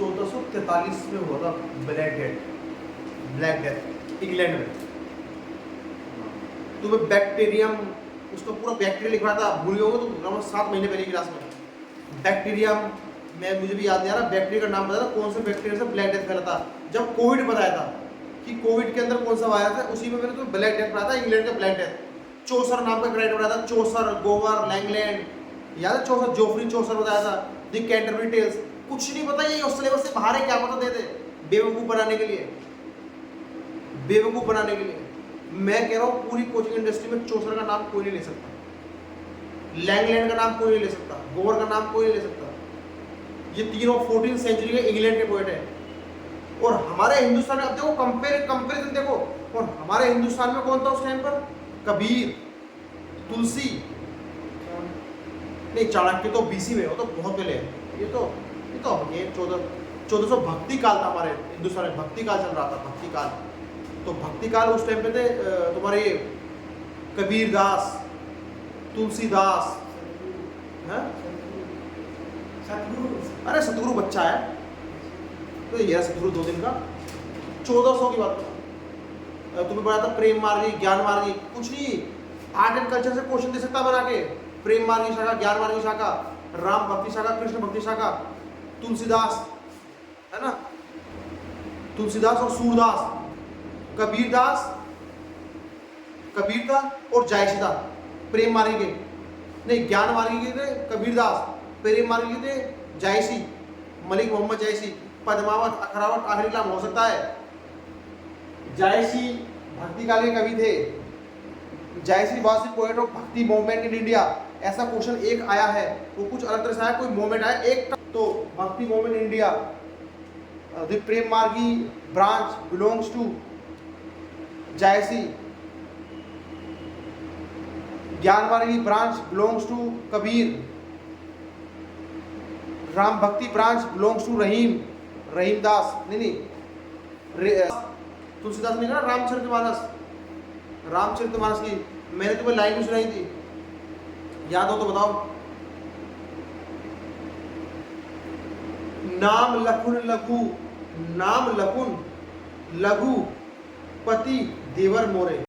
1443 में हुआ था ब्लैक डेथ इंग्लैंड में। तुम्हें बैक्टीरियम, उसको पूरा बैक्टीरिया लिख रहा था, भूल गए हो तो 7 महीने पहले की क्लास में। बैक्टीरियम मैं मुझे भी याद नहीं आ रहा, बैक्टीरिया का नाम बताया था, कौन से बैक्टीरिया से ब्लैक डेथ फैला था। जब कोविड बताया था कि कोविड के अंदर कौन सा वायरस है, उसी में मैंने तुम्हें ब्लैक डेथ पढ़ाया था, इंग्लैंड का ब्लैक डेथ। चौसर नाम का ग्रेड बताया था, चौसर, गोवर, लैंगलैंड, याद है चौसर, जोफ्री चौसर बताया था, द कैंटरबरी टेल्स। कुछ नहीं पता, ये उस सिलेबस से बाहर है, क्या पता दे दे बेवकूफ बनाने के लिए, बेवकूफ बनाने के लिए। मैं कह रहा हूँ पूरी कोचिंग इंडस्ट्री में चौसर का नाम कोई नहीं ले सकता, लैंगलैंड का नाम कोई नहीं ले सकता, गोवर का नाम कोई नहीं ले सकता। ये तीनों 14वीं सेंचुरी के इंग्लैंड के पोएट हैं। और हमारे हिंदुस्तान में अब देखो कंपेरिजन देखो, और हमारे हिंदुस्तान में कौन था उस टाइम पर? कबीर, तुलसी, नहीं चाणक्य तो बीसी में, वो तो बहुत पहले है। ये 1400 भक्ति काल था हमारे हिंदुस्तान में, भक्ति काल चल रहा था, भक्ति काल। तो भक्ति काल उस टाइम पे थे तुम्हारे कबीर दास, तुलसीदास, अरे सतगुरु बच्चा है तो ये सतगुरु 2 दिन का। 1400 की बात तुम्हें बताया था, प्रेम मार्गी, ज्ञान मार्गी, कुछ नहीं, आर्ट एंड कल्चर से क्वेश्चन दे सकता बना के। प्रेम मार्गी शाखा, ज्ञान मार्गी शाखा, राम भक्ति शाखा, कृष्ण भक्ति शाखा, तुलसीदास, है ना, तुलसीदास और सूरदास, कबीरदास, कबीर था और जायसी था। प्रेम मार्गी के नहीं, ज्ञान मार्गी के थे कबीरदास, प्रेम मार्गी के थे जायसी, मलिक मोहम्मद जायसी। पद्मावत, अखरावत आखिरी नाम हो सकता है। जायसी भक्ति काल के कवि थे। जायसी वाज द पोएट ऑफ भक्ति मूवमेंट इन इंडिया। ऐसा क्वेश्चन एक आया है, वो कुछ अलग तरह से आया, कोई मूवमेंट आया एक, तो भक्ति मूवमेंट इंडिया, द प्रेम मार्गी branch belongs to Jayasi, gyan margi branch belongs to Kabir, Ram bhakti branch belongs to Rahim, Rahimdas, नहीं तुलसीदास ने कहा रामचरितमानस, रामचरितमानस की मैंने तुम्हें लाइन भी सुनाई थी, याद हो तो बताओ। नाम लखुन लघु, नाम लखुन लघु, पति देवर मोरे।